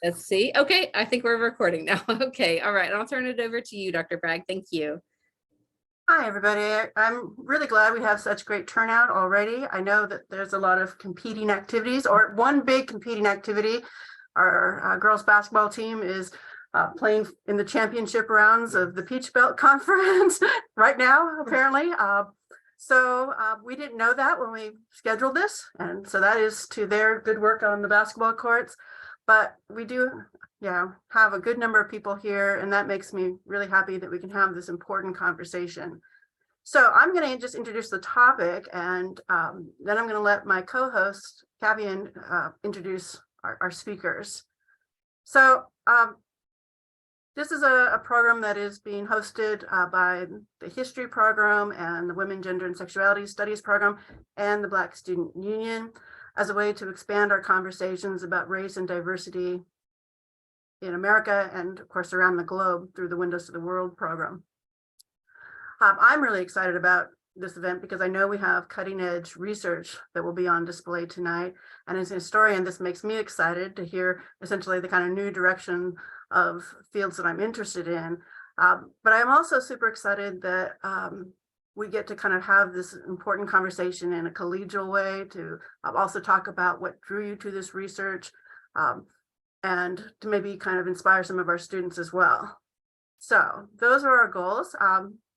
Let's see. Okay, I think we're recording now. Okay, all right. I'll turn it over to you, Dr. Bragg. Thank you. Hi, everybody. I'm really glad we have such great turnout already. I know that there's a lot of competing activities, or one big competing activity. Our girls basketball team is playing in the championship rounds of the Peach Belt Conference right now, apparently. So we didn't know that when we scheduled this. And so that is to their good work on the basketball courts. But we do have a good number of people here, and that makes me really happy that we can have this important conversation. So I'm going to just introduce the topic, and then I'm going to let my co-host, Kavian, introduce our speakers. So this is a program that is being hosted by the History Program and the Women, Gender, and Sexuality Studies Program and the Black Student Union as a way to expand our conversations about race and diversity in America and, of course, around the globe through the Windows to the World program. I'm really excited about this event because I know we have cutting edge research that will be on display tonight. And as a historian, this makes me excited to hear essentially the kind of new direction of fields that I'm interested in. But I'm also super excited that we get to kind of have this important conversation in a collegial way to also talk about what drew you to this research and to maybe kind of inspire some of our students as well. So those are our goals.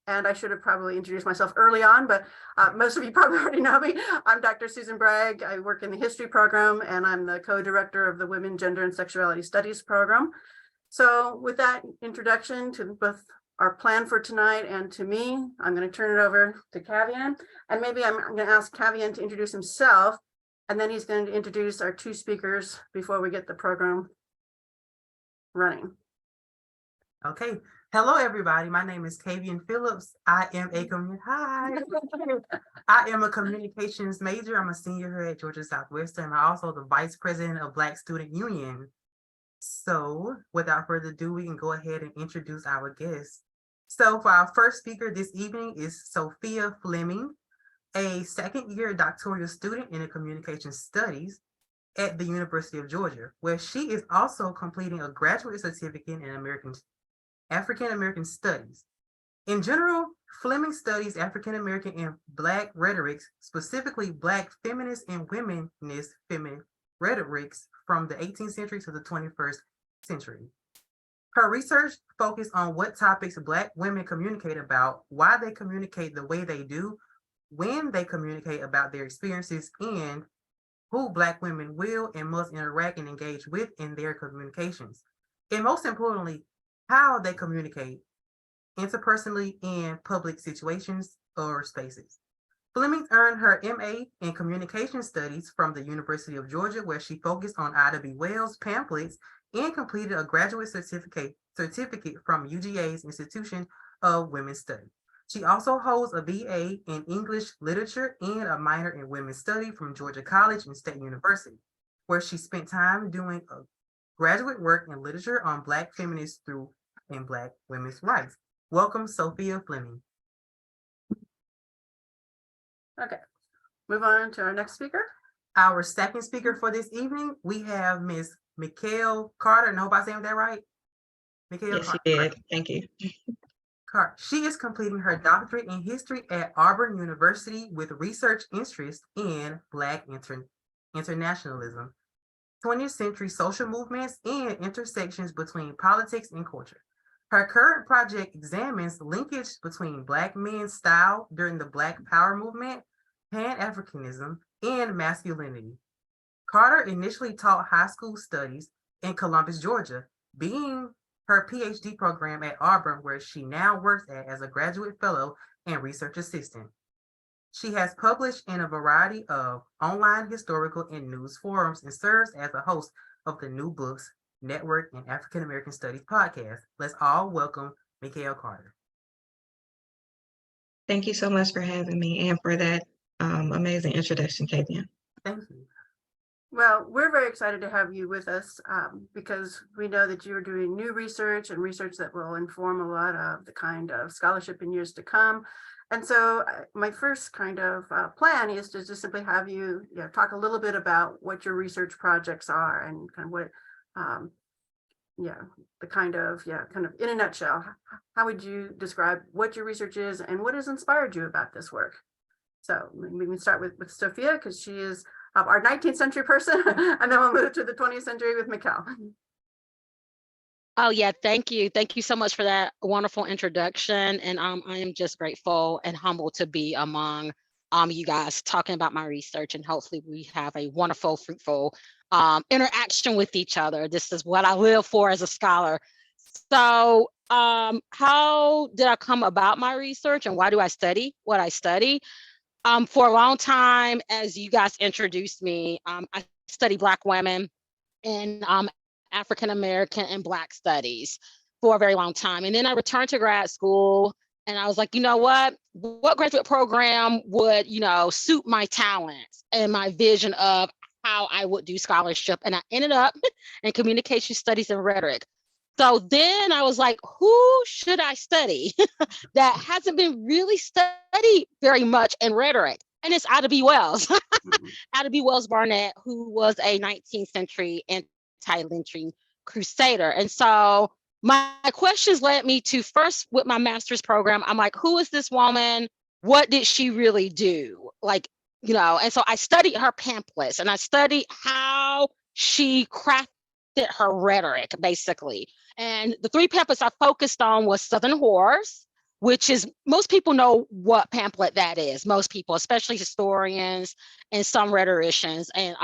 And I should have probably introduced myself early on, but most of you probably already know me. I'm Dr. Susan Bragg. I work in the history program, and I'm the co-director of the Women, Gender, and Sexuality Studies program. So with that introduction to both our plan for tonight and to me, I'm going to turn it over to Kavian. And maybe I'm going to ask Kavian to introduce himself, and then he's going to introduce our two speakers before we get the program running. Okay. Hello, everybody. My name is Kavian Phillips. I am a communications major. I'm a senior here at Georgia Southwestern. I'm also the vice president of Black Student Union. So without further ado, we can go ahead and introduce our guests. So for our first speaker this evening is Sophia Flemming, a second-year doctoral student in the communication studies at the University of Georgia, where she is also completing a graduate certificate in African American Studies. In general, Flemming studies African American and Black rhetorics, specifically Black feminist and womanist feminine rhetorics from the 18th century to the 21st century. Her research focused on what topics Black women communicate about, why they communicate the way they do, when they communicate about their experiences, and who Black women will and must interact and engage with in their communications. And most importantly, how they communicate interpersonally in public situations or spaces. Flemming earned her MA in Communication Studies from the University of Georgia, where she focused on Ida B. Wells pamphlets and completed a graduate certificate from UGA's Institution of Women's Study. She also holds a BA in English Literature and a minor in Women's Study from Georgia College and State University, where she spent time doing a graduate work in literature on Black feminists and Black women's rights. Welcome, Sophia Flemming. Okay, move on to our next speaker. Our second speaker for this evening, we have Ms. Mickell Carter. No, hope I'm saying that right? Mickell Carter. You did. Thank you. She is completing her doctorate in history at Auburn University with research interest in Black internationalism, 20th century social movements, and intersections between politics and culture. Her current project examines linkage between Black men's style during the Black Power movement, Pan-Africanism, and masculinity. Carter initially taught high school studies in Columbus, Georgia, being her Ph.D. program at Auburn, where she now works as a graduate fellow and research assistant. She has published in a variety of online historical and news forums and serves as a host of the New Books Network and African American Studies podcast. Let's all welcome Mickell Carter. Thank you so much for having me and for that amazing introduction, Kavian. Thank you. Well, we're very excited to have you with us because we know that you're doing new research and research that will inform a lot of the kind of scholarship in years to come. And so my first kind of plan is to just simply have you, talk a little bit about what your research projects are and kind of what yeah, the kind of in a nutshell, how would you describe what your research is and what has inspired you about this work? So we can start with Sophia, because she is our 19th century person, and then we'll move to the 20th century with Mickell. Oh yeah, thank you. Thank you so much for that wonderful introduction. And I am just grateful and humbled to be among you guys talking about my research, and hopefully we have a wonderful, fruitful interaction with each other. This is what I live for as a scholar. So how did I come about my research and why do I study what I study? For a long time, as you guys introduced me, I studied Black women and African American and Black studies for a very long time. And then I returned to grad school and I was like, you know what graduate program would, suit my talents and my vision of how I would do scholarship. And I ended up in communication studies and rhetoric. So then I was like, who should I study that hasn't been really studied very much in rhetoric? And it's Ida B. Wells. Ida B. Wells Barnett, who was a 19th century anti-lynching crusader. And so my questions led me to first with my master's program, I'm like, who is this woman? What did she really do? And so I studied her pamphlets and I studied how she crafted her rhetoric, basically. And the three pamphlets I focused on was Southern Horrors, which is, most people know what pamphlet that is. Most people, especially historians and some rhetoricians and,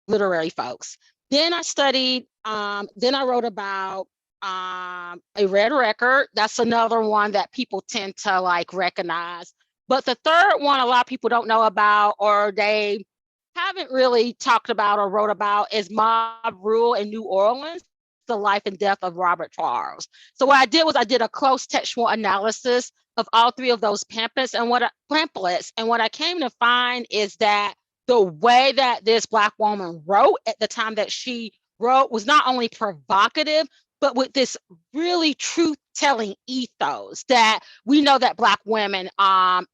literary folks. Then I studied, then I wrote about a red record. That's another one that people tend to recognize. But the third one, a lot of people don't know about, or they haven't really talked about or wrote about, is Mob Rule in New Orleans, the life and death of Robert Charles. So what I did was I did a close textual analysis of all three of those pamphlets. And what I came to find is that the way that this Black woman wrote at the time that she wrote was not only provocative, but with this really truth-telling ethos that we know that Black women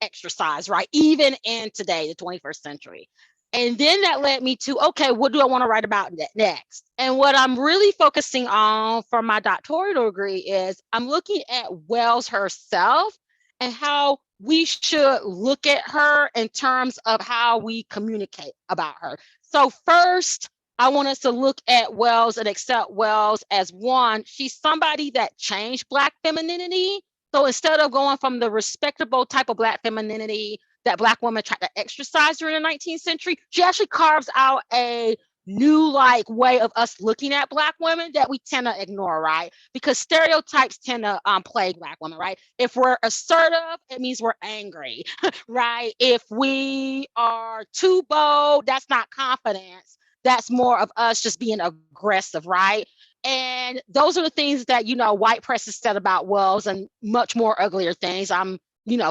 exercise, right? Even in today, the 21st century. And then that led me to, okay, what do I want to write about next? And what I'm really focusing on for my doctoral degree is I'm looking at Wells herself and how we should look at her in terms of how we communicate about her. So first, I want us to look at Wells and accept Wells as one. She's somebody that changed Black femininity. So instead of going from the respectable type of Black femininity that Black women tried to exercise during the 19th century, she actually carves out a new way of us looking at Black women that we tend to ignore, right? Because stereotypes tend to plague Black women, right? If we're assertive, it means we're angry, right? If we are too bold, that's not confidence. That's more of us just being aggressive, right? And those are the things that, white press has said about Wells and much more uglier things. I'm,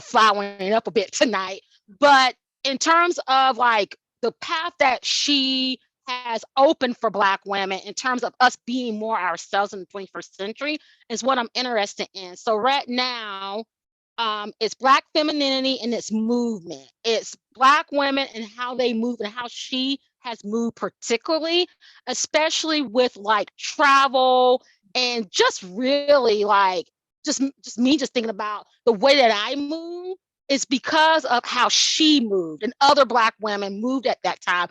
flowering up a bit tonight. But in terms of the path that she has opened for Black women in terms of us being more ourselves in the 21st century is what I'm interested in. So right now, it's Black femininity and its movement. It's Black women and how they move and how she has moved, particularly, especially with travel and just really just me just thinking about the way that I move is because of how she moved and other Black women moved at that time.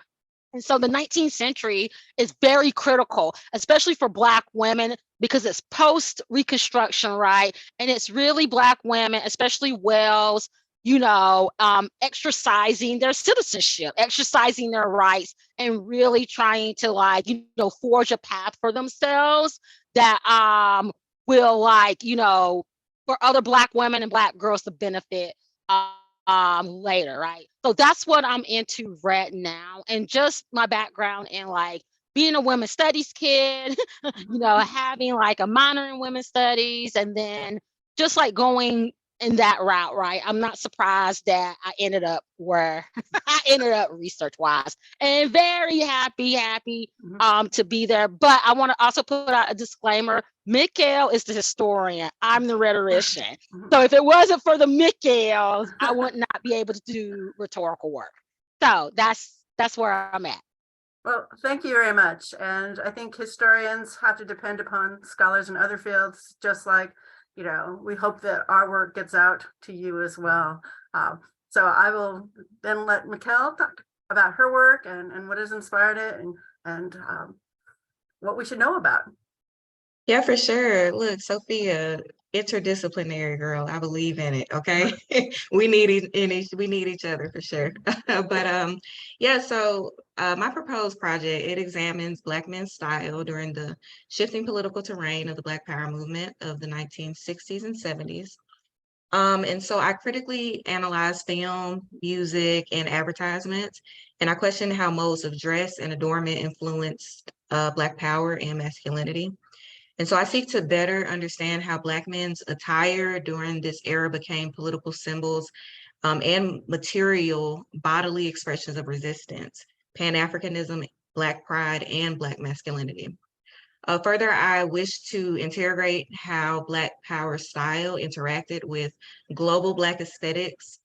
And so the 19th century is very critical, especially for Black women, because it's post-Reconstruction, right? And it's really Black women, especially Wells, exercising their citizenship, exercising their rights, and really trying to forge a path for themselves that will for other Black women and Black girls to benefit later, right? So that's what I'm into right now. And just my background in being a women's studies kid, having a minor in women's studies, and then just going in that route, right? I'm not surprised that I ended up where I ended up research wise, and very happy to be there. But I want to also put out a disclaimer. Mickell is the historian. I'm the rhetorician. So if it wasn't for the Mickells, I would not be able to do rhetorical work. So that's where I'm at. Well, thank you very much. And I think historians have to depend upon scholars in other fields, just like, we hope that our work gets out to you as well. So I will then let Mickell talk about her work and what has inspired it and what we should know about. Yeah, for sure. Look, Sophia, interdisciplinary girl. I believe in it. Okay, we need we need each other for sure. But yeah. So my proposed project, it examines Black men's style during the shifting political terrain of the Black Power movement of the 1960s and 70s. And so I critically analyze film, music, and advertisements, and I question how modes of dress and adornment influenced Black power and masculinity. And so I seek to better understand how Black men's attire during this era became political symbols and material bodily expressions of resistance, Pan-Africanism, Black pride, and Black masculinity. Further, I wish to interrogate how Black power style interacted with global Black aesthetics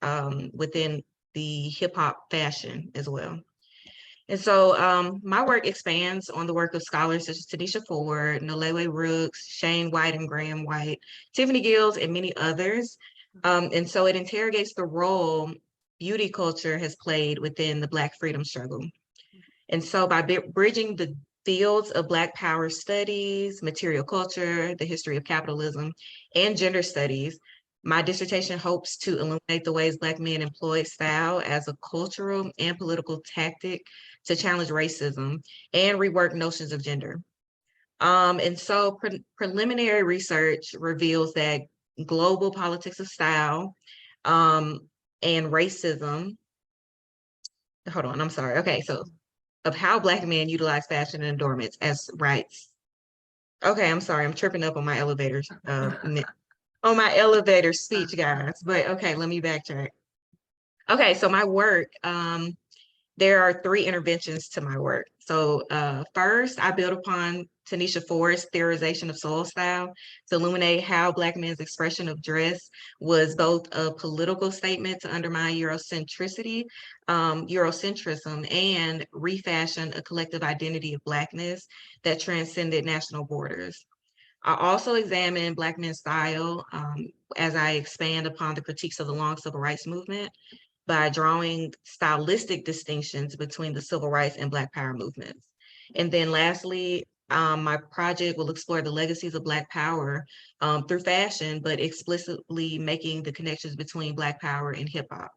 within the hip hop fashion as well. And so my work expands on the work of scholars such as Tanisha Ford, Nolewe Rooks, Shane White and Graham White, Tiffany Gills, and many others. And so it interrogates the role beauty culture has played within the Black freedom struggle. And so by bridging the fields of Black power studies, material culture, the history of capitalism, and gender studies, my dissertation hopes to illuminate the ways Black men employ style as a cultural and political tactic to challenge racism and rework notions of gender. And so preliminary research reveals that global politics of style and racism, hold on, I'm sorry. Okay, so of how Black men utilize fashion and adornments as rights. Okay, I'm sorry, I'm tripping up on my elevator, on my elevator speech, guys. But okay, let me backtrack. Okay, so my work, there are 3 interventions to my work. So first, I build upon Tanisha Ford's theorization of soul style to illuminate how Black men's expression of dress was both a political statement to undermine Eurocentrism, and refashion a collective identity of Blackness that transcended national borders. I also examine Black men's style as I expand upon the critiques of the long civil rights movement by drawing stylistic distinctions between the civil rights and Black power movements. And then lastly, my project will explore the legacies of Black power through fashion, but explicitly making the connections between Black power and hip hop.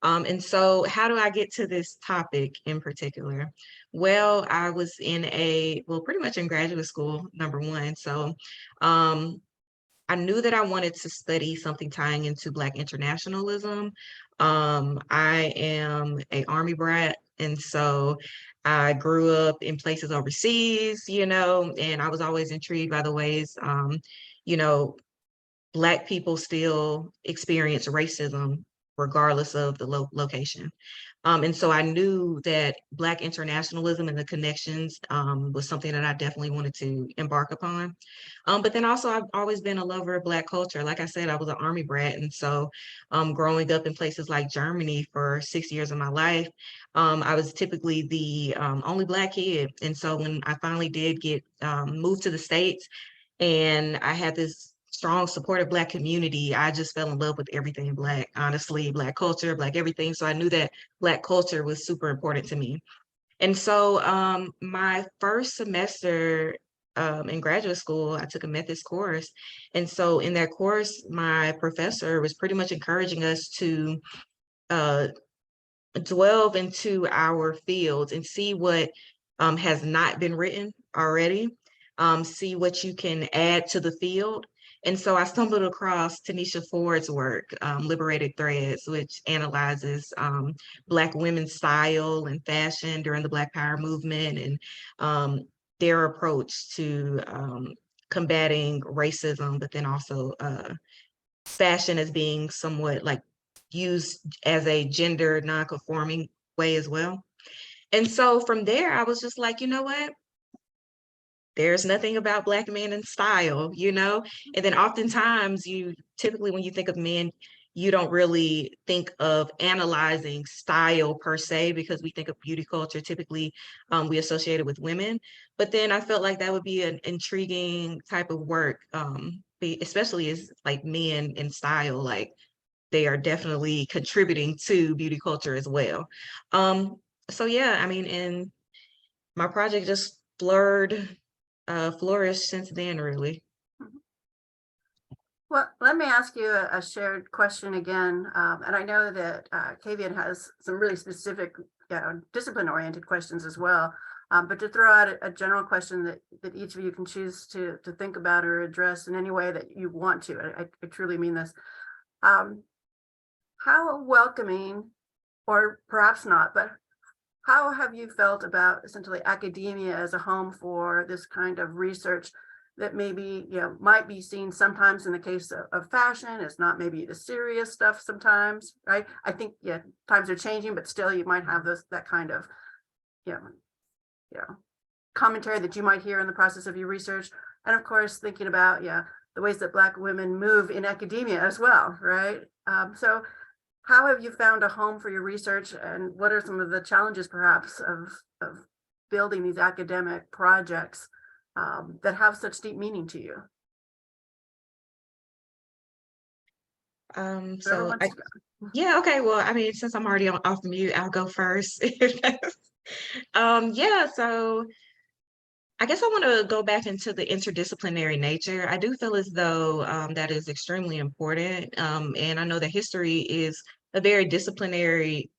And so how do I get to this topic in particular? Well, I was pretty much in graduate school, number one. So I knew that I wanted to study something tying into Black internationalism. I am an Army brat, and so I grew up in places overseas, and I was always intrigued by the ways, you know, Black people still experience racism regardless of the location. And so I knew that Black internationalism and the connections was something that I definitely wanted to embark upon. But then also I've always been a lover of Black culture. Like I said, I was an Army brat. And so growing up in places like Germany for 6 years of my life, I was typically the only Black kid. And so when I finally did get moved to the States and I had this strong supportive Black community, I just fell in love with everything Black, honestly, Black culture, Black everything. So I knew that Black culture was super important to me. And so my first semester in graduate school, I took a methods course. And so in that course, my professor was pretty much encouraging us to delve into our fields and see what has not been written already, see what you can add to the field. And so I stumbled across Tanisha Ford's work, Liberated Threads, which analyzes Black women's style and fashion during the Black Power movement and their approach to combating racism, but then also fashion as being somewhat like used as a gender non-conforming way as well. And so from there, I was just like, you know what? There's nothing about Black men in style, And then oftentimes typically when you think of men, you don't really think of analyzing style per se, because we think of beauty culture typically we associate it with women. But then I felt like that would be an intriguing type of work, especially as like men in style, like they are definitely contributing to beauty culture as well. So yeah, I mean, and my project just flourished since then, really. Well, let me ask you a shared question again. And I know that Kavian has some really specific discipline-oriented questions as well. But to throw out a general question that each of you can choose to think about or address in any way that you want to. I truly mean this. How welcoming, or perhaps not, but how have you felt about essentially academia as a home for this kind of research that maybe, might be seen sometimes in the case of fashion, it's not maybe the serious stuff sometimes, right? I think, times are changing, but still you might have that kind of, commentary that you might hear in the process of your research. And of course, thinking about, the ways that Black women move in academia as well, right? So how have you found a home for your research, and what are some of the challenges perhaps of building these academic projects that have such deep meaning to you? So yeah, okay. Well, I mean, since I'm already off mute, I'll go first. Yeah, so I guess I want to go back into the interdisciplinary nature. I do feel as though that is extremely important. And I know that history is a very disciplinary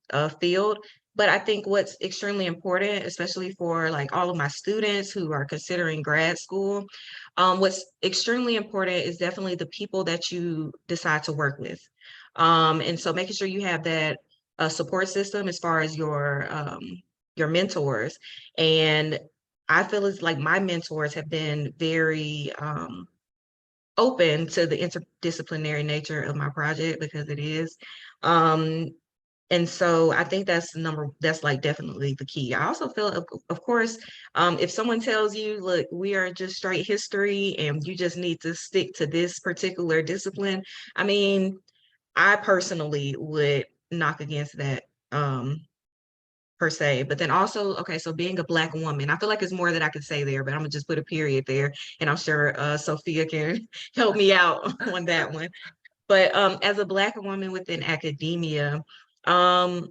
field, but I think what's extremely important, especially for like all of my students who are considering grad school, what's extremely important is definitely the people that you decide to work with. And so making sure you have that support system as far as your mentors. And I feel it's like my mentors have been very open to the interdisciplinary nature of my project, because it is. And so I think that's like definitely the key. I also feel, of course, if someone tells you, look, we are just straight history and you just need to stick to this particular discipline, I mean, I personally would knock against that. Per se, but then also, okay, so being a Black woman, I feel like there's more that I could say there, but I'm gonna just put a period there, and I'm sure Sophia can help me out on that one. But as a Black woman within academia, so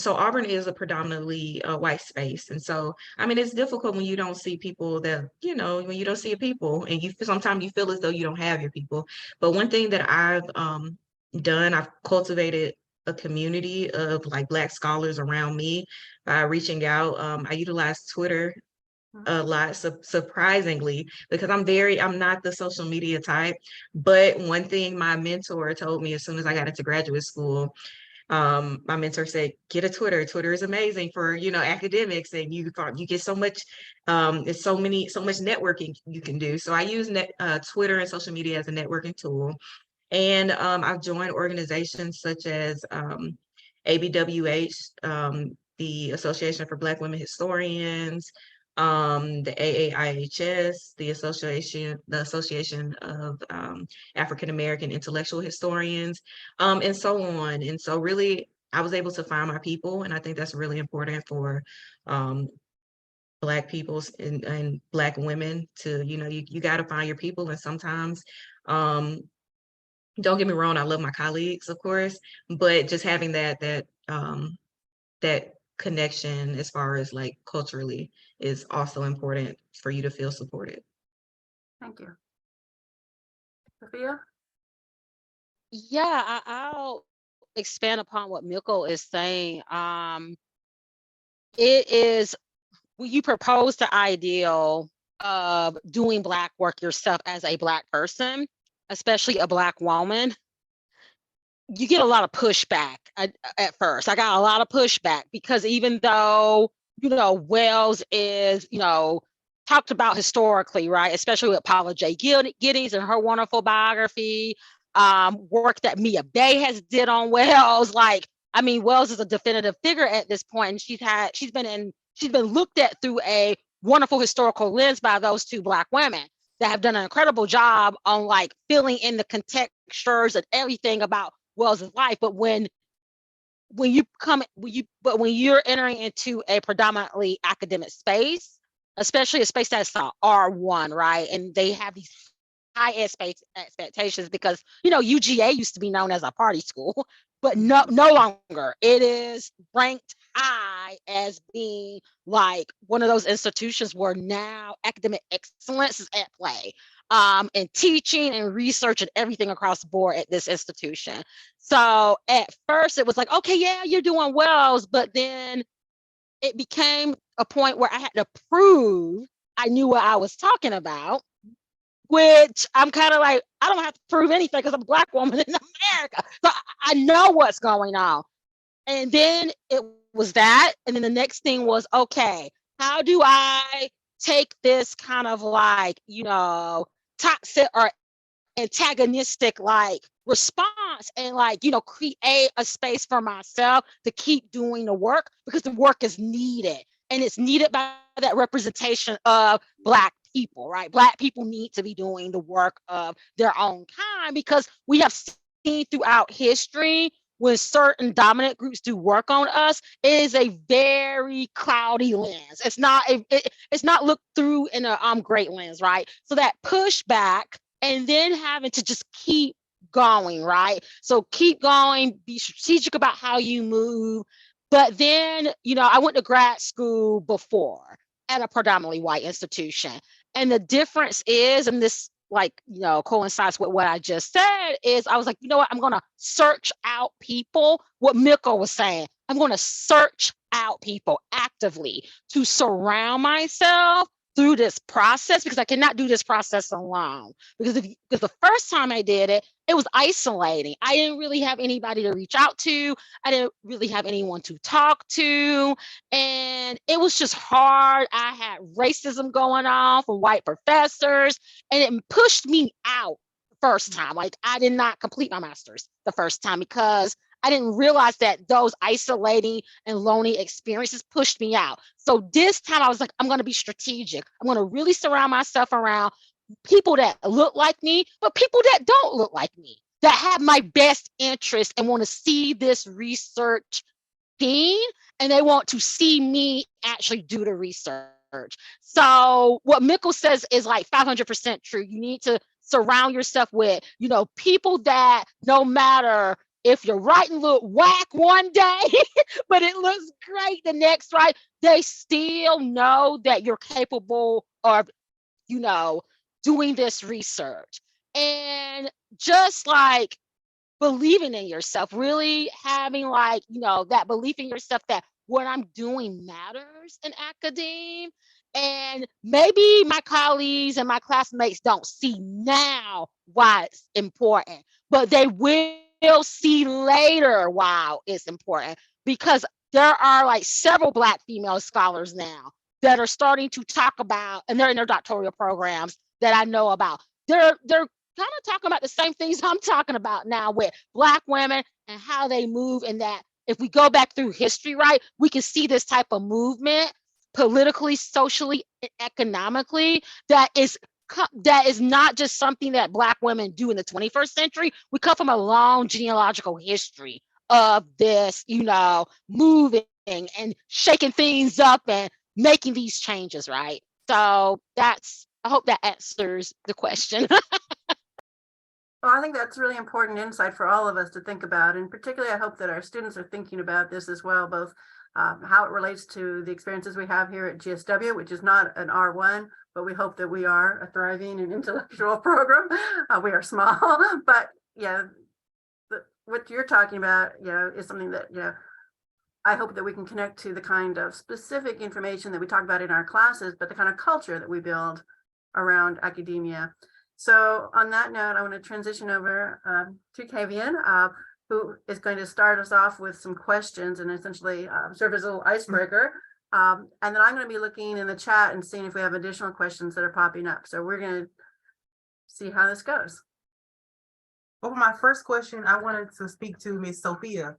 Auburn is a predominantly white space, and so I mean it's difficult when you don't see people that, when you don't see your people, and sometimes you feel as though you don't have your people. But one thing that I've done, I've cultivated a community of like Black scholars around me by reaching out. I utilize Twitter a lot, surprisingly, because I'm not the social media type. But one thing my mentor told me as soon as I got into graduate school, my mentor said, get a Twitter. Twitter is amazing for, academics, and you get so much, it's so much networking you can do. So I use Twitter and social media as a networking tool. And I've joined organizations such as ABWH, the Association for Black Women Historians, the AAIHS, the Association of African American Intellectual Historians, and so on. And so really, I was able to find my people, and I think that's really important for Black peoples and Black women to, you got to find your people. And sometimes, don't get me wrong, I love my colleagues, of course, but just having that connection as far as like culturally is also important for you to feel supported. Thank you. Sophia? Yeah, I'll expand upon what Mickell is saying. It is when you propose the ideal of doing Black work yourself as a Black person, especially a Black woman, you get a lot of pushback at first. I got a lot of pushback because even though, Wells is, talked about historically, right? Especially with Paula J. Giddings and her wonderful biography, work that Mia Bay has did on Wells. Wells is a definitive figure at this point, and she's been looked at through a wonderful historical lens by those two Black women that have done an incredible job on filling in the contextures and everything about Wells's life. But when you're entering into a predominantly academic space, especially a space that's R1, right? And they have these high expectations because, you know, UGA used to be known as a party school, but no longer. It is ranked high as being like one of those institutions where now academic excellence is at play, and teaching and research and everything across the board at this institution. So at first it was like, okay, yeah, you're doing well, but then it became a point where I had to prove I knew what I was talking about, which I'm kind of like, I don't have to prove anything because I'm a Black woman in America. So I know what's going on. And then it was that. And then the next thing was, okay, how do I take this kind of like, you know, toxic or antagonistic like response and like, you know, create a space for myself to keep doing the work, because the work is needed, and it's needed by that representation of Black people, right? Black people need to be doing the work of their own kind, because we have seen throughout history when certain dominant groups do work on us, it is a very cloudy lens. It's not it's not looked through in a great lens, right? So that pushback, and then having to just keep going, right? So keep going, be strategic about how you move. But then, you know, I went to grad school before at a predominantly white institution. And the difference is, and this like, you know, coincides with what I just said, is I was like, you know what, I'm going to search out people, what Mickell was saying. I'm going to search out people actively to surround myself through this process, because I cannot do this process alone. Because the first time I did it, it was isolating. I didn't really have anybody to reach out to. I didn't really have anyone to talk to. And it was just hard. I had racism going on from white professors, and it pushed me out the first time. Like, I did not complete my master's the first time because I didn't realize that those isolating and lonely experiences pushed me out. So this time I was like, I'm going to be strategic. I'm going to really surround myself around people that look like me, but people that don't look like me, that have my best interest and want to see this research team, and they want to see me actually do the research. So what Mickell says is like 500% true. You need to surround yourself with, you know, people that no matter if your writing look whack one day, but it looks great the next, right? They still know that you're capable of, you know, doing this research. And just like believing in yourself, really having like, you know, that belief in yourself that what I'm doing matters in academia. And maybe my colleagues and my classmates don't see now why it's important, but they will see later why it's important, because there are like several Black female scholars now that are starting to talk about, and they're in their doctoral programs that I know about. They're kind of talking about the same things I'm talking about now with Black women and how they move, and that if we go back through history, right, we can see this type of movement politically, socially, and economically that is not just something that Black women do in the 21st century. We come from a long genealogical history of this, you know, moving and shaking things up and making these changes, right? So I hope that answers the question. Well, I think that's really important insight for all of us to think about. And particularly, I hope that our students are thinking about this as well, both how it relates to the experiences we have here at GSW, which is not an R1, but we hope that we are a thriving and intellectual program. We are small, but yeah, what you're talking about, you know, is something that, you know, I hope that we can connect to the kind of specific information that we talk about in our classes, but the kind of culture that we build around academia. So on that note, I want to transition over to Kavian, who is going to start us off with some questions and essentially serve as a little icebreaker. And then I'm going to be looking in the chat and seeing if we have additional questions that are popping up. So we're going to see how this goes. Well, for my first question, I wanted to speak to Miss Sophia.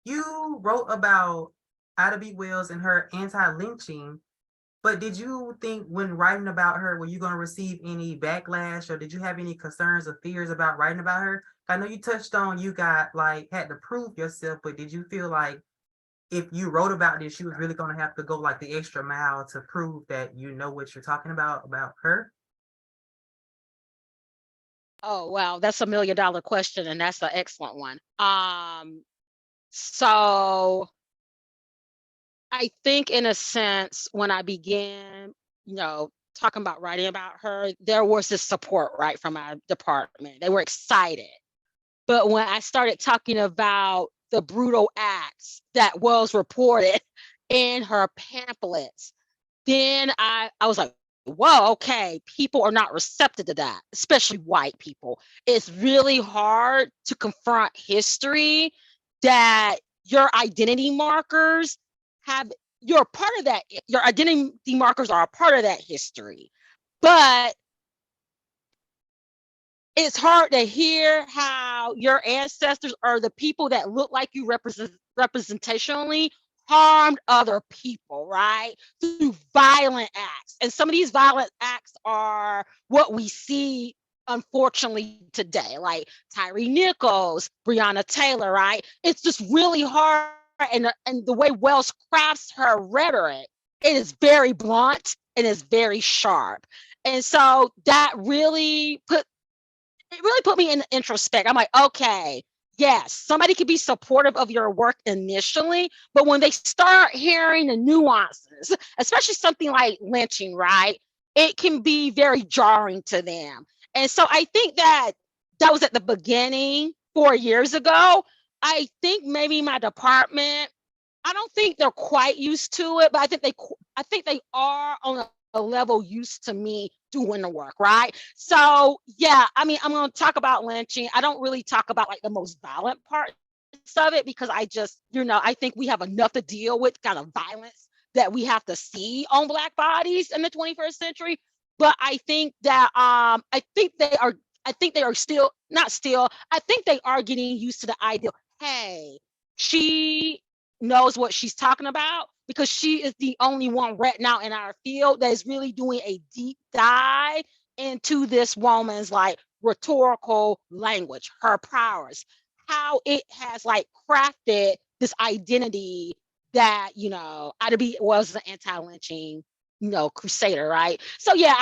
You wrote about Ida B. Wells and her anti-lynching. But did you think when writing about her, were you going to receive any backlash, or did you have any concerns or fears about writing about her? I know you touched on you got like had to prove yourself, but did you feel like if you wrote about this, you was really going to have to go like the extra mile to prove that you know what you're talking about her? Oh, wow, that's $1 million question, and that's an excellent one. So I think in a sense, when I began, talking about writing about her, there was this support, right, from our department. They were excited. But when I started talking about the brutal acts that was reported in her pamphlets, then I was like, whoa, okay, people are not receptive to that, especially white people. It's really hard to confront history that your identity markers have, you're a part of that, your identity markers are a part of that history. But it's hard to hear how your ancestors or the people that look like you representationally harmed other people, right? Through violent acts. And some of these violent acts are what we see, unfortunately, today, like Tyree Nichols, Breonna Taylor, right? It's just really hard. And the way Wells crafts her rhetoric, it is very blunt and it's very sharp. And so that really put me in introspect. I'm like, okay, yes, somebody could be supportive of your work initially, but when they start hearing the nuances, especially something like lynching, right, it can be very jarring to them. And so I think that was at the beginning 4 years ago. I think maybe my department, I don't think they're quite used to it, but I think they are on a level used to me doing the work, right? So yeah, I mean, I'm going to talk about lynching. I don't really talk about like the most violent parts of it because I just, I think we have enough to deal with kind of violence that we have to see on Black bodies in the 21st century. But I think that I think they are still not still. I think they are getting used to the idea. Hey, she knows what she's talking about because she is the only one right now in our field that is really doing a deep dive into this woman's like rhetorical language, her prowess, how it has like crafted this identity that, Ida B was an anti-lynching, crusader, right? So yeah,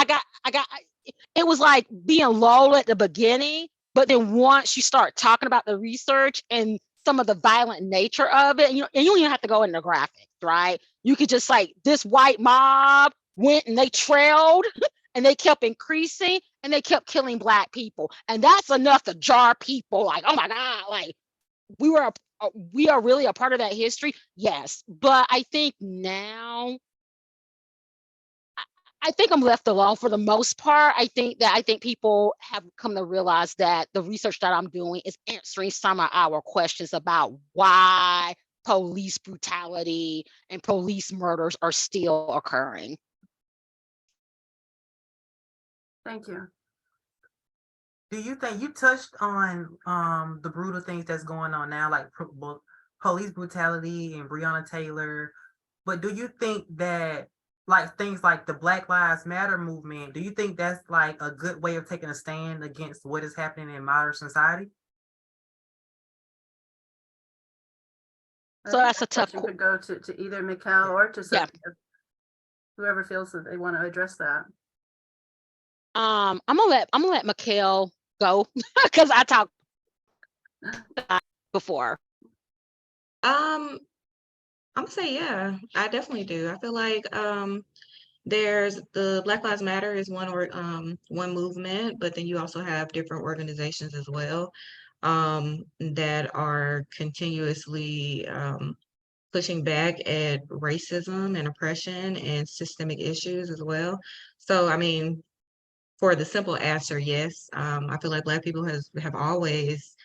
it was like being low at the beginning, but then once you start talking about the research and some of the violent nature of it, and you don't even have to go into graphics, right? You could just like this white mob went and they trailed and they kept increasing and they kept killing Black people. And that's enough to jar people like, oh my God, like we are really a part of that history. Yes. But I think now I think I'm left alone for the most part. I think people have come to realize that the research that I'm doing is answering some of our questions about why police brutality and police murders are still occurring. Thank you. Do you think you touched on the brutal things that's going on now, like police brutality and Breonna Taylor? But do you think that like things like the Black Lives Matter movement, do you think that's like a good way of taking a stand against what is happening in modern society? I So think that's a that tough question could go to either Mickell or to yeah. Sophia, whoever feels that they want to address that. I'm gonna let Mickell go because I talked before. I'm gonna say, yeah, I definitely do. I feel like there's the Black Lives Matter is one movement, but then you also have different organizations as well that are continuously pushing back at racism and oppression and systemic issues as well. So, I mean, for the simple answer, yes, I feel like Black people have always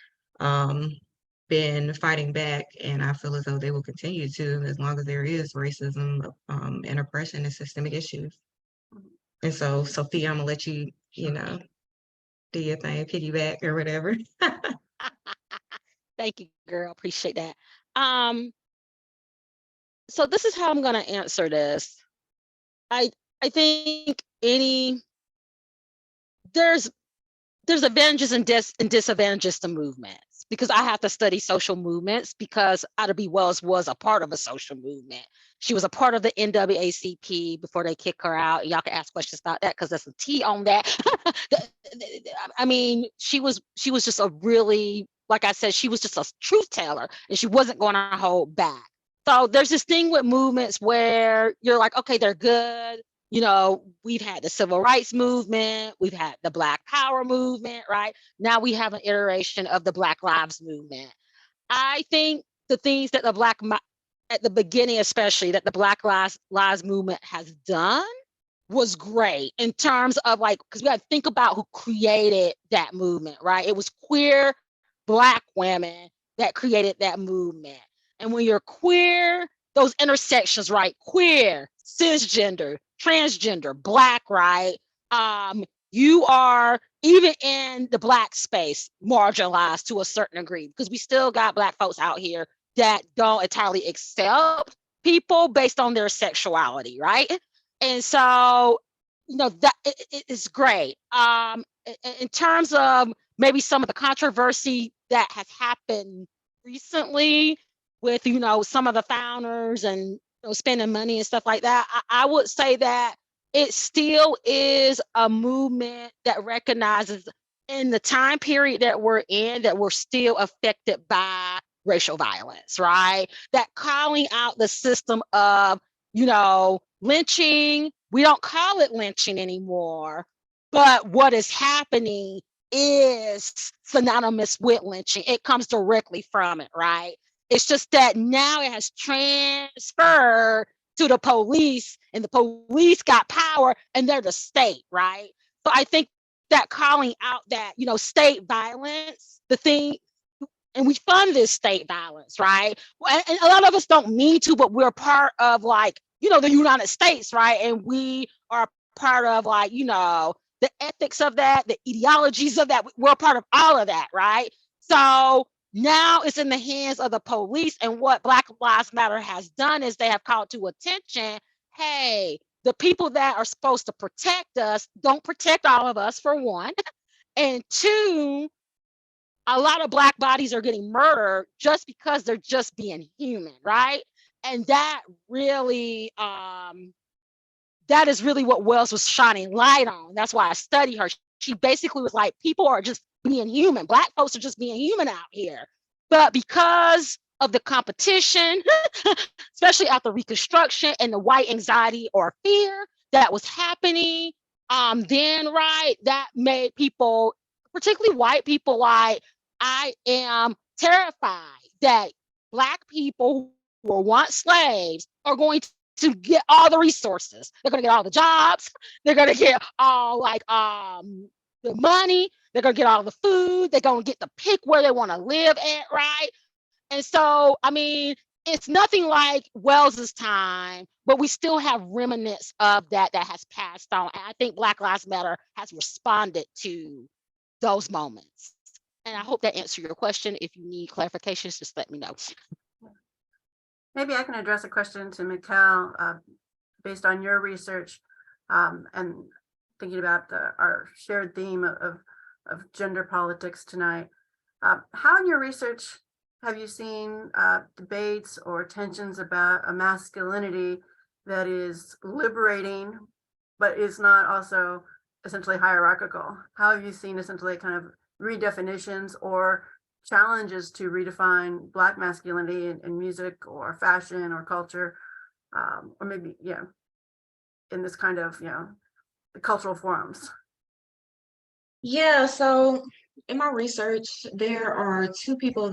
been fighting back, and I feel as though they will continue to as long as there is racism and oppression and systemic issues. And so, Sophia, I'm gonna let you, do your thing, piggyback or whatever. Thank you, girl. Appreciate that. So this is how I'm gonna answer this. I think there's advantages and disadvantages to movements, because I have to study social movements, because Ida B. Wells was a part of a social movement. She was a part of the NAACP before they kick her out. Y'all can ask questions about that because there's a T on that. I mean, she was just a really, like I said, she was just a truth teller, and she wasn't going to hold back. So there's this thing with movements where you're like, okay, they're good. You know, we've had the civil rights movement, we've had the Black Power movement, right? Now we have an iteration of the Black Lives movement. I think the things that at the beginning, especially, that the Black Lives movement has done was great in terms of, like, because we got to think about who created that movement, right? It was queer Black women that created that movement. And when you're queer, those intersections, right? Queer, cisgender, transgender, Black, right? You are, even in the Black space, marginalized to a certain degree, because we still got Black folks out here that don't entirely accept people based on their sexuality, right? And so, you know, that it's great. In terms of maybe some of the controversy that has happened recently with, you know, some of the founders and, you know, spending money and stuff like that, I would say that it still is a movement that recognizes, in the time period that we're in, that we're still affected by racial violence, right? That calling out the system of, you know, lynching, we don't call it lynching anymore, but what is happening is synonymous with lynching. It comes directly from it, right? It's just that now it has transferred to the police, and the police got power, and they're the state, right? So I think that calling out that, you know, state violence, the thing, and we fund this state violence, right? And a lot of us don't mean to, but we're part of, like, you know, the United States, right? And we are part of, like, you know, the ethics of that, the ideologies of that. We're part of all of that, right? So now it's in the hands of the police. And what Black Lives Matter has done is they have called to attention, hey, the people that are supposed to protect us don't protect all of us, for one. And two, a lot of Black bodies are getting murdered just because they're just being human, right? And that really, that is really what Wells was shining light on. That's why I study her. She basically was like, people are just being human. Black folks are just being human out here. But because of the competition, especially after Reconstruction and the white anxiety or fear that was happening, then, right, that made people, particularly white people, like, I am terrified that Black people who were once slaves are going to get all the resources. They're going to get all the jobs. They're going to get all, like, the money. They're going to get all the food. They're going to get to pick where they want to live at, right? And so, I mean, it's nothing like Wells's time, but we still have remnants of that has passed on. And I think Black Lives Matter has responded to those moments. And I hope that answered your question. If you need clarifications, just let me know. Maybe I can address a question to Mickell based on your research and thinking about our shared theme of gender politics tonight. How in your research have you seen debates or tensions about a masculinity that is liberating, but is not also essentially hierarchical? How have you seen essentially kind of redefinitions or challenges to redefine Black masculinity in music or fashion or culture, or maybe, in this kind of, the cultural forums? Yeah, so in my research, there are two people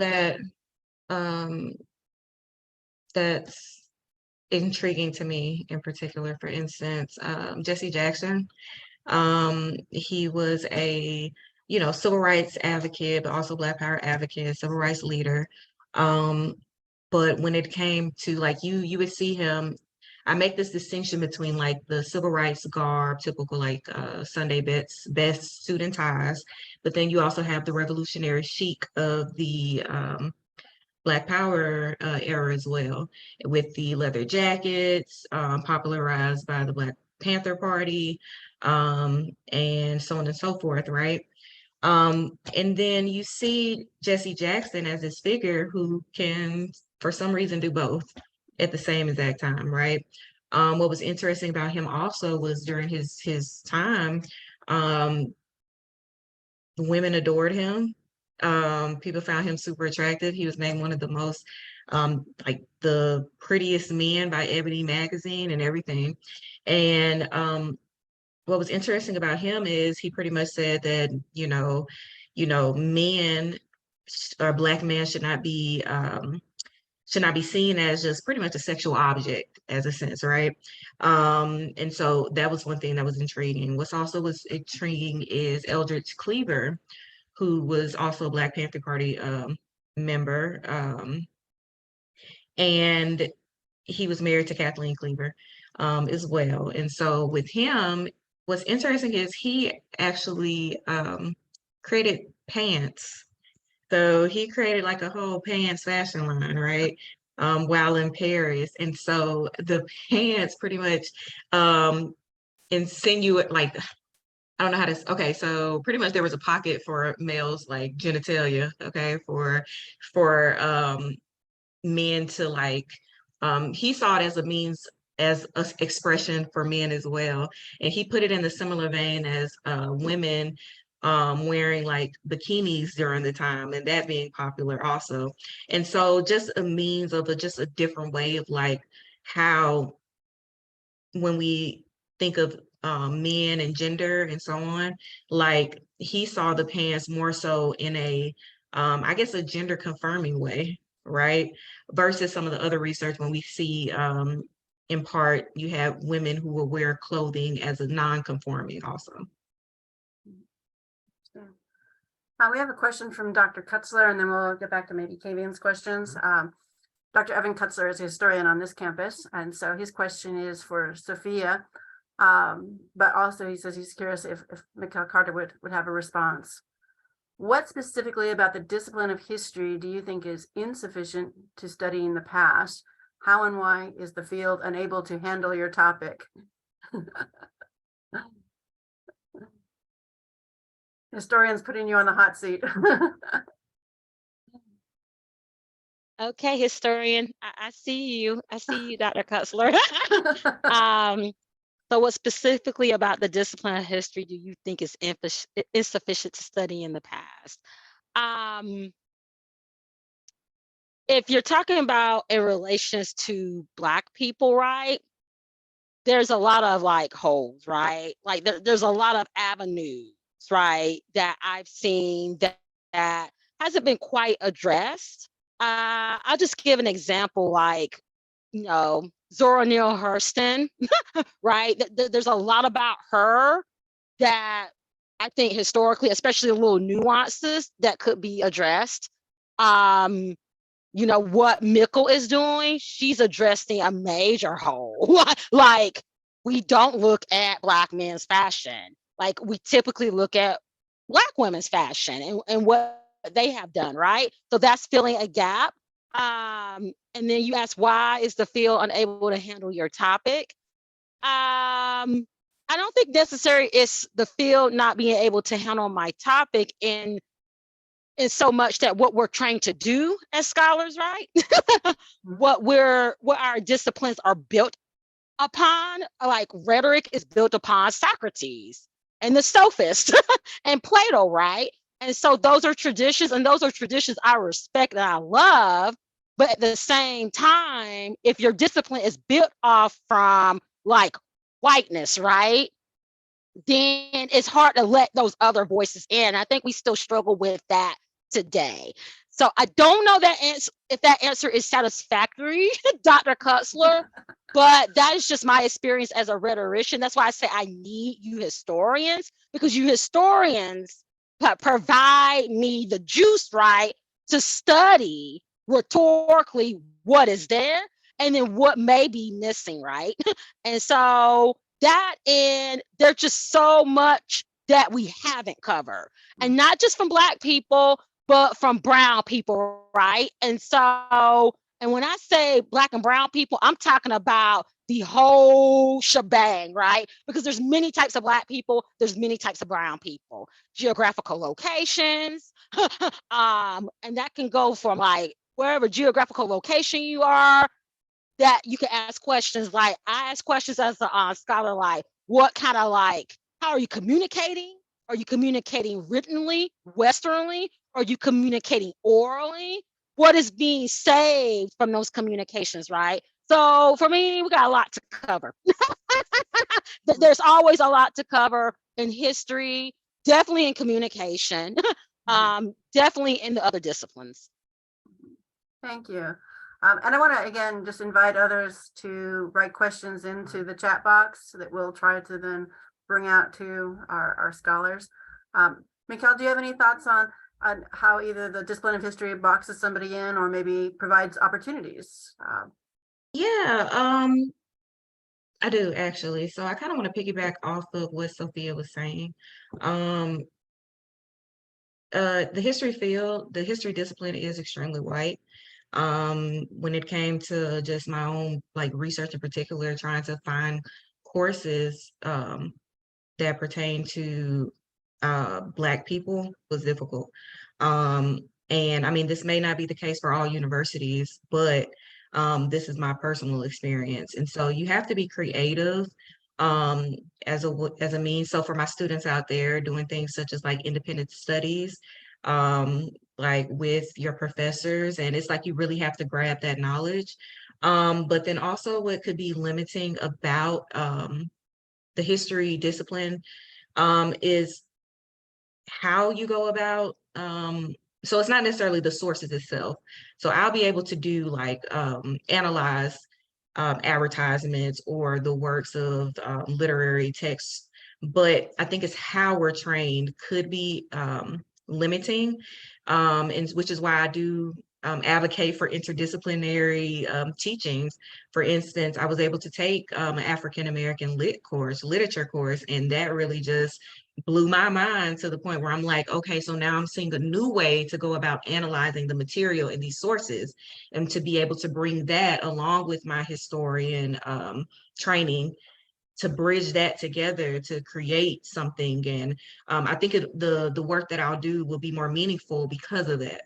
that's intriguing to me in particular. For instance, Jesse Jackson. He was a, civil rights advocate, but also Black Power advocate, civil rights leader. But when it came to, like, you would see him, I make this distinction between, like, the civil rights garb, typical, like, Sunday best suit and ties, but then you also have the revolutionary chic of the Black Power era as well, with the leather jackets popularized by the Black Panther Party, and so on and so forth, right? And then you see Jesse Jackson as this figure who can, for some reason, do both at the same exact time, right? What was interesting about him also was during his time, women adored him. People found him super attractive. He was named one of the most, like the prettiest men by Ebony magazine and everything. And what was interesting about him is he pretty much said that, men or Black men should not be seen as just pretty much a sexual object as a sense, right? And so that was one thing that was intriguing. What's also was intriguing is Eldridge Cleaver, who was also a Black Panther Party member. And he was married to Kathleen Cleaver as well. And so with him, what's interesting is he actually created pants. So he created like a whole pants fashion line, right? While in Paris. And so the pants pretty much insinuate, like, I don't know how to, okay, so pretty much there was a pocket for males like genitalia, okay, for men to like, he saw it as a means, as an expression for men as well. And he put it in the similar vein as women wearing like bikinis during the time, and that being popular also. And so just a means of just a different way of like how, when we think of men and gender and so on, like he saw the pants more so in a, I guess, a gender confirming way, right? Versus some of the other research when we see, in part, you have women who will wear clothing as a non-conforming also. We have a question from Dr. Kutzler, and then we'll get back to maybe Kavian's questions. Dr. Evan Kutzler is a historian on this campus, and so his question is for Sophia, but also he says he's curious if Mickell Carter would have a response. What specifically about the discipline of history do you think is insufficient to studying the past? How and why is the field unable to handle your topic? Historians putting you on the hot seat. Okay, historian, I see you. I see you, Dr. Kutzler. So what specifically about the discipline of history do you think is insufficient to study in the past? If you're talking about in relations to Black people, right, there's a lot of like holes, right? Like there's a lot of avenues, right, that I've seen that hasn't been quite addressed. I'll just give an example, like, Zora Neale Hurston, right? There's a lot about her that I think historically, especially the little nuances that could be addressed. What Mickell is doing, she's addressing a major hole. Like, we don't look at Black men's fashion. Like, we typically look at Black women's fashion and what they have done, right? So that's filling a gap. And then you ask, why is the field unable to handle your topic? I don't think necessarily it's the field not being able to handle my topic in so much that what we're trying to do as scholars, right? what our disciplines are built upon, like rhetoric is built upon Socrates and the sophists and Plato, right? And so those are traditions, and those are traditions I respect and I love. But at the same time, if your discipline is built off from like whiteness, right, then it's hard to let those other voices in. I think we still struggle with that today. So I don't know if that answer is satisfactory, Dr. Kutzler, but that is just my experience as a rhetorician. That's why I say I need you historians, because you historians provide me the juice, right, to study rhetorically what is there and then what may be missing, right? And so there's just so much that we haven't covered, and not just from Black people, but from brown people, right? And so And when I say Black and brown people, I'm talking about the whole shebang, right? Because there's many types of Black people, there's many types of brown people, geographical locations, and that can go from like wherever geographical location you are, that you can ask questions. Like I ask questions as a scholar, like what kind of like, how are you communicating? Are you communicating writtenly, Westernly? Are you communicating orally? What is being saved from those communications, right? So for me, we got a lot to cover. There's always a lot to cover in history, definitely in communication, definitely in the other disciplines. Thank you. And I want to again just invite others to write questions into the chat box that we'll try to then bring out to our scholars. Mickell, do you have any thoughts on how either the discipline of history boxes somebody in or maybe provides opportunities? Yeah, I do actually. So I kind of want to piggyback off of what Sophia was saying. The history field, the history discipline is extremely white. When it came to just my own like research in particular, trying to find courses that pertain to Black people was difficult. And I mean, this may not be the case for all universities, but this is my personal experience. And so you have to be creative as a means. So for my students out there doing things such as like independent studies, like with your professors, and it's like you really have to grab that knowledge. But then also what could be limiting about the history discipline is how you go about, so it's not necessarily the sources itself. So I'll be able to do like analyze advertisements or the works of literary texts, but I think it's how we're trained could be limiting, and which is why I do advocate for interdisciplinary teachings. For instance, I was able to take an African-American literature course, and that really just blew my mind to the point where I'm like, okay, so now I'm seeing a new way to go about analyzing the material in these sources, and to be able to bring that along with my historian training to bridge that together to create something. And I think the work that I'll do will be more meaningful because of that.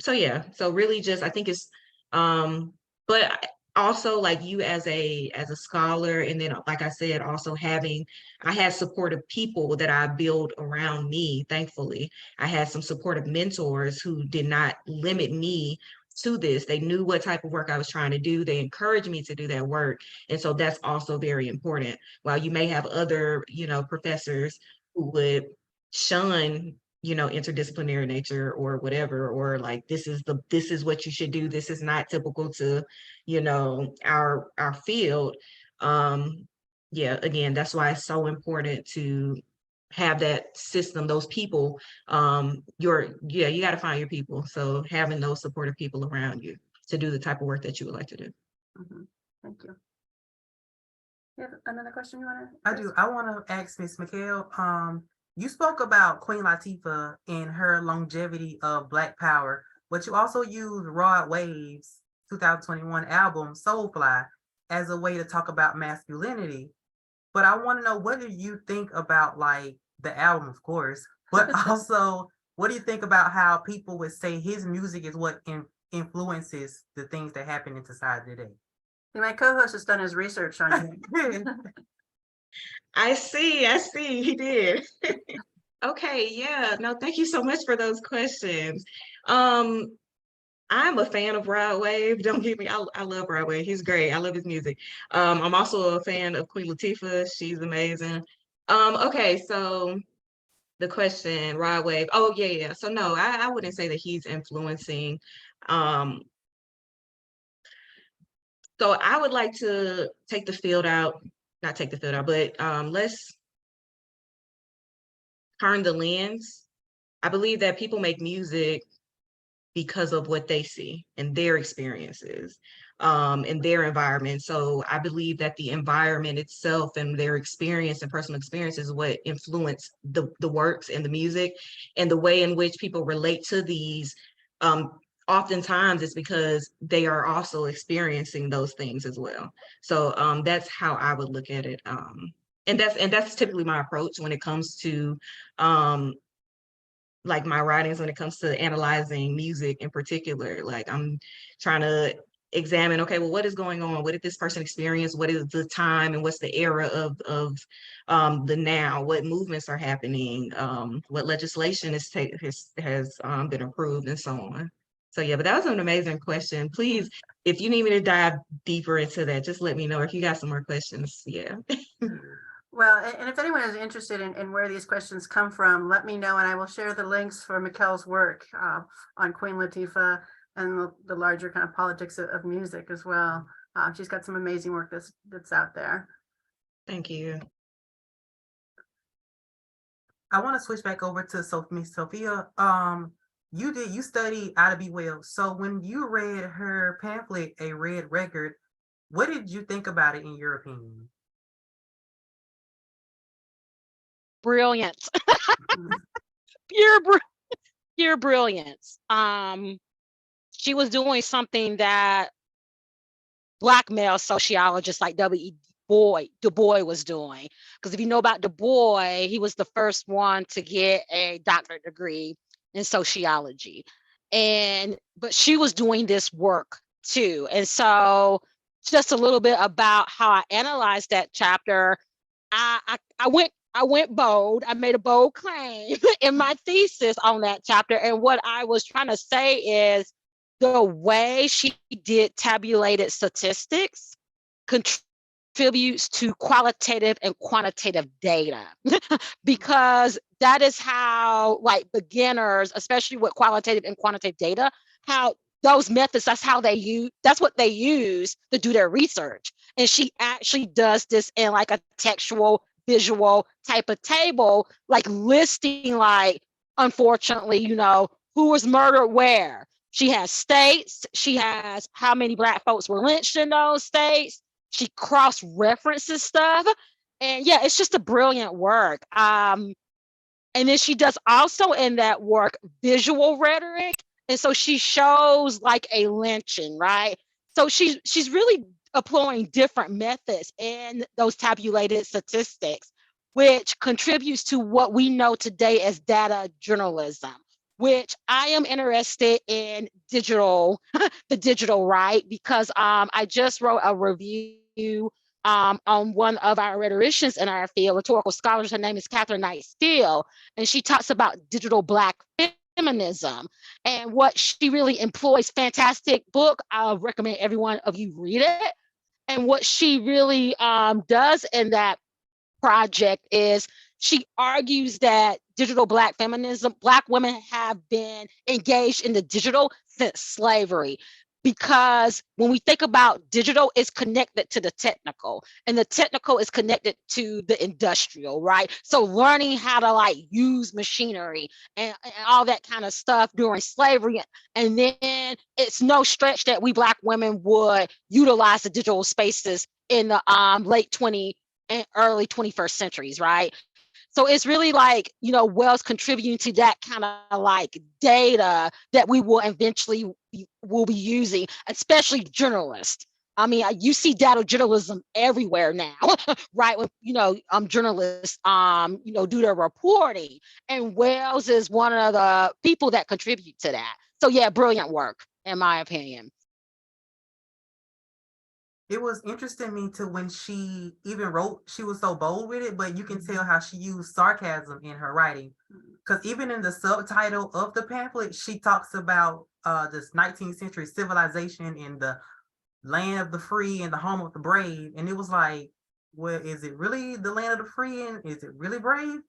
So yeah, so really just, I think it's, but also like you as a scholar, and then like I said, also I had supportive people that I built around me, thankfully. I had some supportive mentors who did not limit me to this. They knew what type of work I was trying to do. They encouraged me to do that work. And so that's also very important. While you may have other, professors who would shun, interdisciplinary nature or whatever, or like, this is what you should do. This is not typical to, our field. Yeah, again, that's why it's so important to have that system, those people. You got to find your people. So having those supportive people around you to do the type of work that you would like to do. Thank you. You have another question you want to? I do. I want to ask Ms. Mickell, you spoke about Queen Latifah and her longevity of Black power, but you also used Rod Wave's 2021 album Soulfly as a way to talk about masculinity. But I want to know, what do you think about like the album, of course, but also what do you think about how people would say his music is what influences the things that happen in society today? My co-host has done his research on you. I see, he did. Okay, yeah, no, thank you so much for those questions. I'm a fan of Rod Wave. Don't get me, I love Rod Wave. He's great. I love his music. I'm also a fan of Queen Latifah. She's amazing. Okay, so the question, Rod Wave. Oh, yeah. So no, I wouldn't say that he's influencing. So I would like to take the field out, not take the field out, but let's turn the lens. I believe that people make music because of what they see and their experiences, and their environment. So I believe that the environment itself and their experience and personal experience is what influence the works and the music, and the way in which people relate to these oftentimes it's because they are also experiencing those things as well. So that's how I would look at it. And that's typically my approach when it comes to like my writings, when it comes to analyzing music in particular. Like I'm trying to examine, okay, well, what is going on? What did this person experience? What is the time and what's the era of the now? What movements are happening? What legislation has been approved and so on. So yeah, but that was an amazing question. Please, if you need me to dive deeper into that, just let me know. If you got some more questions, yeah. Well, and if anyone is interested in where these questions come from, let me know, and I will share the links for Mickell's work on Queen Latifah and the larger kind of politics of music as well. She's got some amazing work that's out there. Thank you. I want to switch back over to Sophia. You studied Ida B. Wells. So when you read her pamphlet, A Red Record, what did you think about it in your opinion? Brilliant. Mhm. Pure brilliance. She was doing something that Black male sociologists like W.E. Du Bois was doing. Because if you know about Du Bois, he was the first one to get a doctorate degree in sociology. But she was doing this work too. And so just a little bit about how I analyzed that chapter. I went bold. I made a bold claim in my thesis on that chapter. And what I was trying to say is the way she did tabulated statistics contributes to qualitative and quantitative data because that is how, like, beginners, especially with qualitative and quantitative data, how those methods, that's what they use to do their research. And she actually does this in like a textual, visual type of table, like listing, like, unfortunately, who was murdered where. She has states, she has how many Black folks were lynched in those states. She cross-references stuff. And yeah, it's just a brilliant work. And then she does also in that work visual rhetoric. And so she shows like a lynching, right? So she's really employing different methods in those tabulated statistics, which contributes to what we know today as data journalism, which I am interested in the digital, right? Because I just wrote a review on one of our rhetoricians in our field, rhetorical scholars. Her name is Catherine Knight Steele, and she talks about digital Black feminism and what she really employs. Fantastic book. I'll recommend every one of you read it. And what she really does in that project is she argues that digital Black feminism, Black women have been engaged in the digital since slavery. Because when we think about digital, it's connected to the technical, and the technical is connected to the industrial, right? So learning how to like use machinery and all that kind of stuff during slavery. And then it's no stretch that we Black women would utilize the digital spaces in the late 20th and early 21st centuries, right? So it's really like, Wells contributing to that kind of like data that we will eventually will be using, especially journalists. I mean, you see data journalism everywhere now, right? When, journalists, do their reporting, and Wells is one of the people that contribute to that. So yeah, brilliant work, in my opinion. It was interesting to me too when she even wrote, she was so bold with it, but you can tell how she used sarcasm in her writing. Because even in the subtitle of the pamphlet, she talks about this 19th century civilization in the land of the free and the home of the brave. And it was like, well, is it really the land of the free and is it really brave?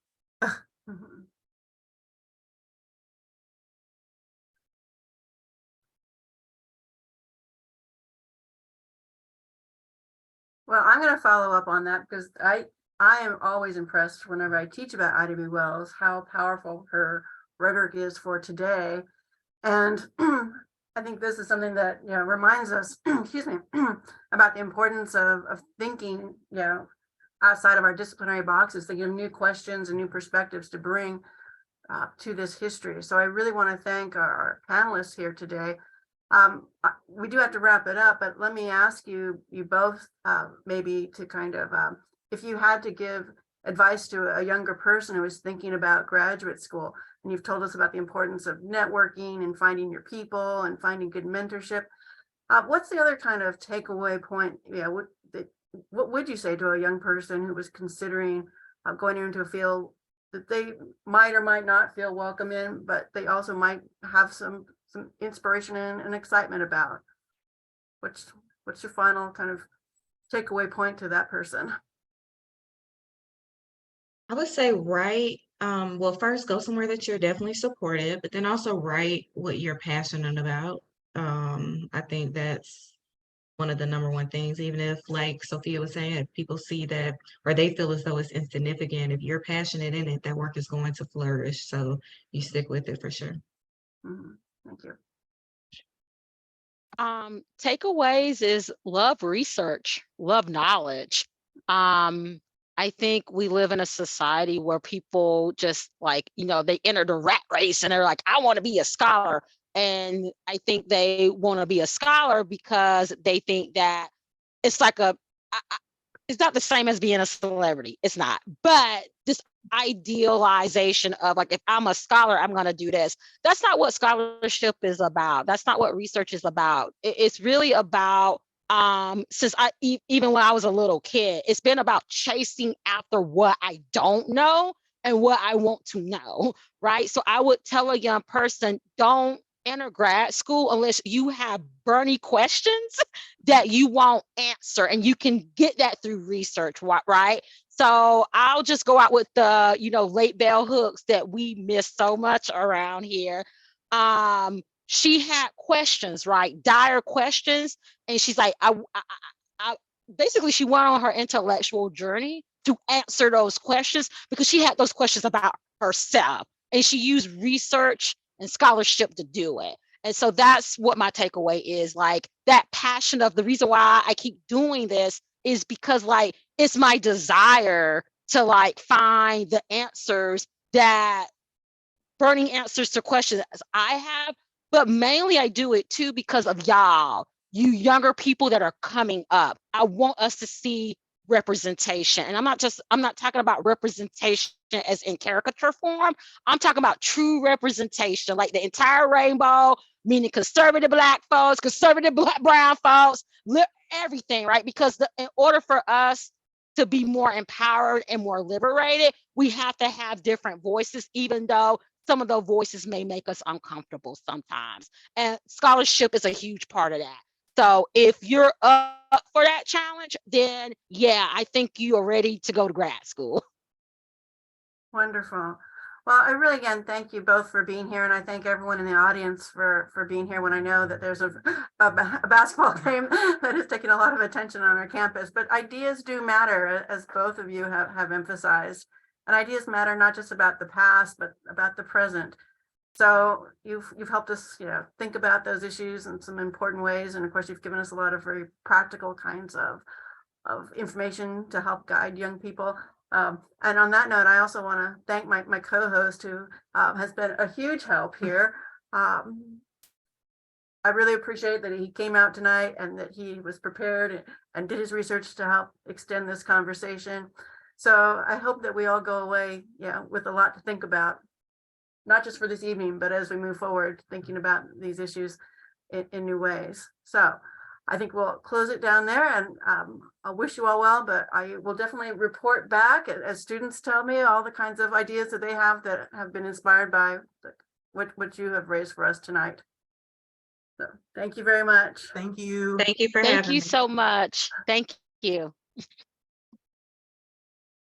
Well, I'm going to follow up on that because I am always impressed whenever I teach about Ida B. Wells, how powerful her rhetoric is for today. And I think this is something that, reminds us, excuse me, about the importance of thinking, outside of our disciplinary boxes, thinking of new questions and new perspectives to bring to this history. So I really want to thank our panelists here today. We do have to wrap it up, but let me ask you both maybe to kind of, if you had to give advice to a younger person who is thinking about graduate school, and you've told us about the importance of networking and finding your people and finding good mentorship. What's the other kind of takeaway point? Yeah, what would you say to a young person who was considering going into a field that they might or might not feel welcome in, but they also might have some inspiration and excitement about? What's your final kind of takeaway point to that person? I would say write, well, first go somewhere that you're definitely supported, but then also write what you're passionate about. I think that's one of the number one things, even if, like Sophia was saying, if people see that or they feel as though it's insignificant, if you're passionate in it, that work is going to flourish. So you stick with it for sure. Thank you. Takeaways is love research, love knowledge. I think we live in a society where people just like, they enter the rat race and they're like, I want to be a scholar. And I think they want to be a scholar because they think that it's like it's not the same as being a celebrity. It's not. But this idealization of like, if I'm a scholar, I'm going to do this. That's not what scholarship is about. That's not what research is about. It's really about, since even when I was a little kid, it's been about chasing after what I don't know and what I want to know, right? So I would tell a young person, don't enter grad school unless you have burning questions that you won't answer, and you can get that through research, right? So I'll just go out with the, late bell hooks that we miss so much around here. She had questions, right? Dire questions. And she's like, I basically, she went on her intellectual journey to answer those questions because she had those questions about herself. And she used research and scholarship to do it. And so that's what my takeaway is, like that passion of the reason why I keep doing this is because like it's my desire to like find the answers, that burning answers to questions I have, but mainly I do it too because of y'all, you younger people that are coming up. I want us to see representation. And I'm not talking about representation as in caricature form. I'm talking about true representation, like the entire rainbow, meaning conservative Black folks, conservative Black brown folks, everything, right? Because in order for us to be more empowered and more liberated, we have to have different voices, even though some of those voices may make us uncomfortable sometimes. And scholarship is a huge part of that. So if you're up for that challenge, then yeah, I think you are ready to go to grad school. Wonderful. Well, I really, again, thank you both for being here. And I thank everyone in the audience for being here when I know that there's a basketball game that is taking a lot of attention on our campus. But ideas do matter, as both of you have emphasized. And ideas matter not just about the past, but about the present. So you've helped us, think about those issues in some important ways. And of course, you've given us a lot of very practical kinds of information to help guide young people. And on that note, I also want to thank my co-host who has been a huge help here. I really appreciate that he came out tonight and that he was prepared and did his research to help extend this conversation. So I hope that we all go away, with a lot to think about, not just for this evening, but as we move forward, thinking about these issues in new ways. So I think we'll close it down there, and I wish you all well, but I will definitely report back as students tell me all the kinds of ideas that they have that have been inspired by what you have raised for us tonight. So thank you very much. Thank you. Thank you for having me. Thank you so much. Thank you.